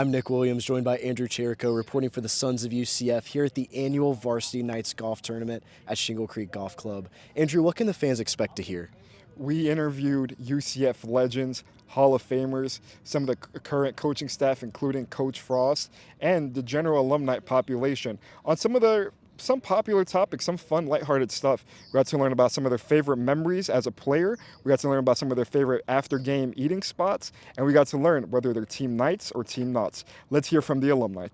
I'm Nick Williams, joined by Andrew Cherico, reporting for the Sons of UCF here at the annual Varsity Knights golf tournament at Shingle Creek Golf Club. Andrew, what can the fans expect to hear? We interviewed UCF legends, Hall of Famers, some of the current coaching staff, including Coach Frost, and the general alumni population on some popular topics, some fun, lighthearted stuff. We got to learn about some of their favorite memories as a player. We got to learn about some of their favorite after-game eating spots, and we got to learn whether they're Team Knights or Team Nuts. Let's hear from the alumni.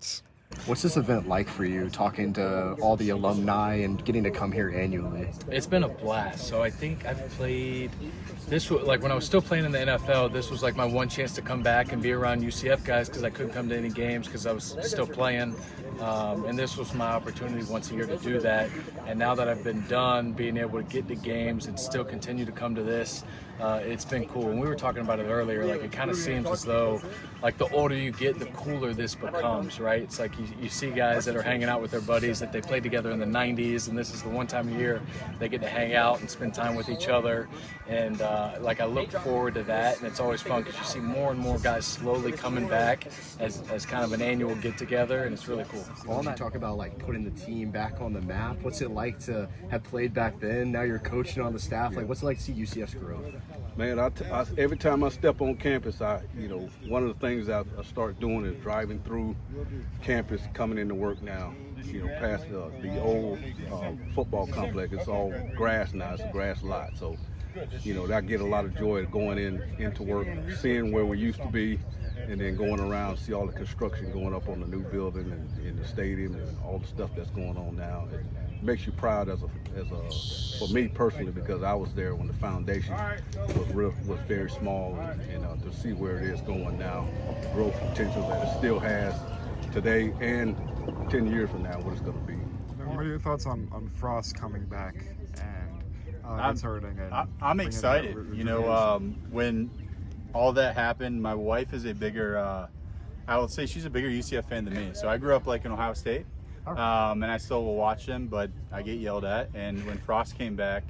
What's this event like for you, talking to all the alumni and getting to come here annually? It's been a blast. So I think I've played this, like when I was still playing in the NFL, this was like my one chance to come back and be around UCF guys because I couldn't come to any games because I was still playing. And this was my opportunity once a year to do that. And now that I've been done, being able to get to games and still continue to come to this, it's been cool. And we were talking about it earlier, like it kind of seems as though like the older you get, the cooler this becomes, right? It's like you see guys that are hanging out with their buddies that they played together in the 90s, and this is the one time a year they get to hang out and spend time with each other. And like I look forward to that, and it's always fun because you see more and more guys slowly coming back as kind of an annual get together, and it's really cool. Well, you talk about like putting the team back on the map. What's it like to have played back then? Now you're coaching on the staff. Like, what's it like to see UCF's growth? Man, every time I step on campus, one of the things I start doing is driving through campus, coming into work now. Past the old football complex. It's all grass now. It's a grass lot. So, I get a lot of joy going into work, seeing where we used to be, and then going around, see all the construction going up on the new building and in the stadium and all the stuff that's going on now. It makes you proud for me personally, because I was there when the foundation was very small, and to see where it is going now, the growth potential that it still has today and 10 years from now, what it's going to be. What are your thoughts on Frost coming back and returning? I'm excited. When all that happened, my wife is a bigger, I would say she's a bigger UCF fan than me. So I grew up like in Ohio State, and I still will watch them, but I get yelled at. And when Frost came back,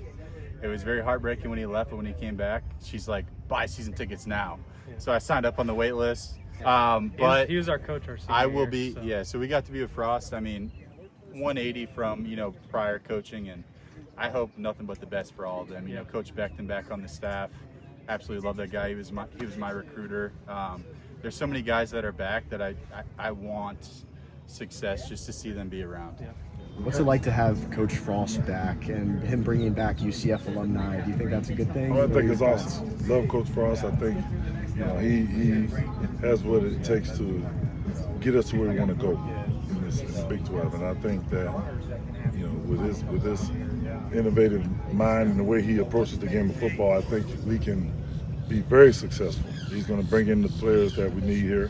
it was very heartbreaking when he left, but when he came back, she's like, buy season tickets now. So I signed up on the wait list. But he was our coach our senior I will year, be, so. yeah, so we got to be with Frost. I mean, 180 from, prior coaching, and I hope nothing but the best for all of them. Coach Beckton back on the staff. Absolutely love that guy. He was my recruiter. There's so many guys that are back that I want success just to see them be around. Yeah. What's it like to have Coach Frost back and him bringing back UCF alumni? Do you think that's a good thing? I think it's awesome. Love Coach Frost. I think he has what it takes to get us to where we want to go in the Big 12, and I think that with this innovative mind and the way he approaches the game of football, I think we can be very successful. He's going to bring in the players that we need here.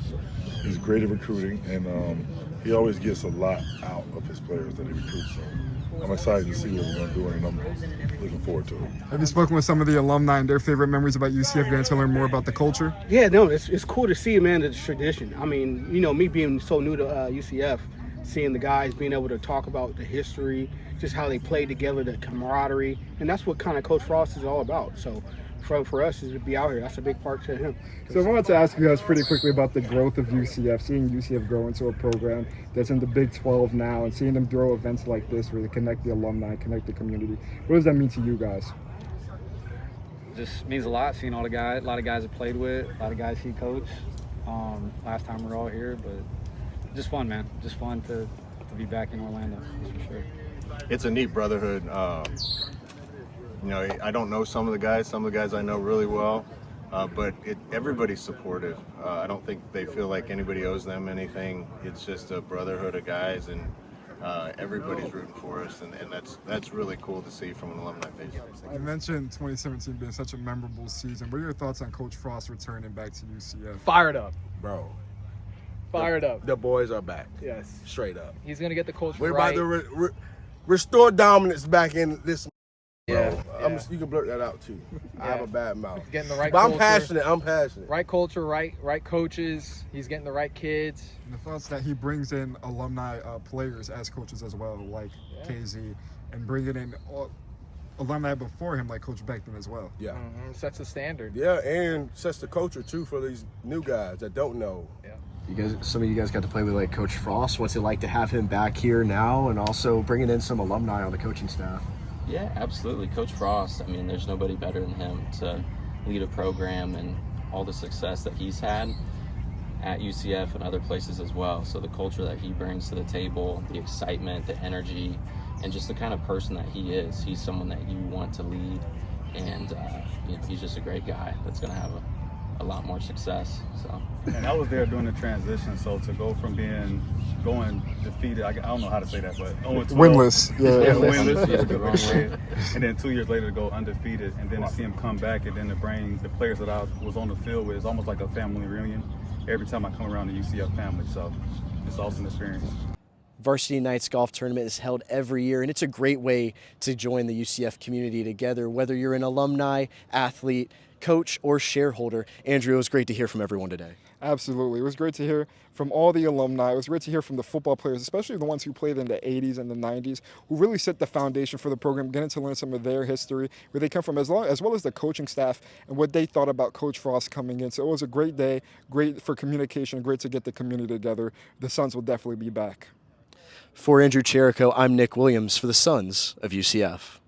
He's great at recruiting, and he always gets a lot out of his players that he recruits. So I'm excited to see what we're going to do, and I'm looking forward to it. Have you spoken with some of the alumni and their favorite memories about UCF, getting to learn more about the culture? Yeah, no, it's cool to see, man, the tradition. I mean, me being so new to UCF, seeing the guys being able to talk about the history, just how they played together, the camaraderie, and that's what kind of Coach Frost is all about. So for us is to be out here. That's a big part to him. So I wanted to ask you guys pretty quickly about the growth of UCF, seeing UCF grow into a program that's in the Big 12 now, and seeing them throw events like this where they connect the alumni, connect the community. What does that mean to you guys? Just means a lot, seeing all the guys, a lot of guys I played with, a lot of guys he coached. Last time we were all here, but just fun, man. Just fun to be back in Orlando, that's for sure. It's a neat brotherhood. I don't know some of the guys I know really well, but everybody's supportive. I don't think they feel like anybody owes them anything. It's just a brotherhood of guys, and everybody's rooting for us, and that's really cool to see from an alumni base. You mentioned 2017 being such a memorable season. What are your thoughts on Coach Frost returning back to UCF? Fired up. Bro. Fired up. The boys are back. Yes. Straight up. He's going to get the culture We're right. about to restore dominance back in this. Yeah. You can blurt that out too. I have a bad mouth. Getting the right but culture. I'm passionate. Right culture, right coaches. He's getting the right kids. And the thoughts that he brings in alumni players as coaches as well, like KZ, and bringing in alumni before him, like Coach Beckton as well. Yeah. Mm-hmm. Sets the standard. Yeah, and sets the culture too for these new guys that don't know. Yeah. Some of you guys got to play with like Coach Frost. What's it like to have him back here now, and also bringing in some alumni on the coaching staff? Yeah, absolutely. Coach Frost, I mean, there's nobody better than him to lead a program and all the success that he's had at UCF and other places as well. So the culture that he brings to the table, the excitement, the energy, and just the kind of person that he is. He's someone that you want to lead, and he's just a great guy that's going to have a lot more success. So. And I was there during the transition, so to go from going defeated, I don't know how to say that, but 0-12, Winless. Yeah. winless. Undefeated. And then 2 years later to go undefeated, and then to see him come back, and then to bring the players that I was on the field with, it's almost like a family reunion every time I come around the UCF family. So it's an awesome experience. Varsity Knights Golf Tournament is held every year, and it's a great way to join the UCF community together, whether you're an alumni, athlete, coach, or shareholder. Andrew, it was great to hear from everyone today. Absolutely. It was great to hear from all the alumni. It was great to hear from the football players, especially the ones who played in the 80s and the 90s, who really set the foundation for the program, getting to learn some of their history, where they come from, as well as the coaching staff and what they thought about Coach Frost coming in. So it was a great day, great for communication, great to get the community together. The Suns will definitely be back. For Andrew Cherico, I'm Nick Williams for the Sons of UCF.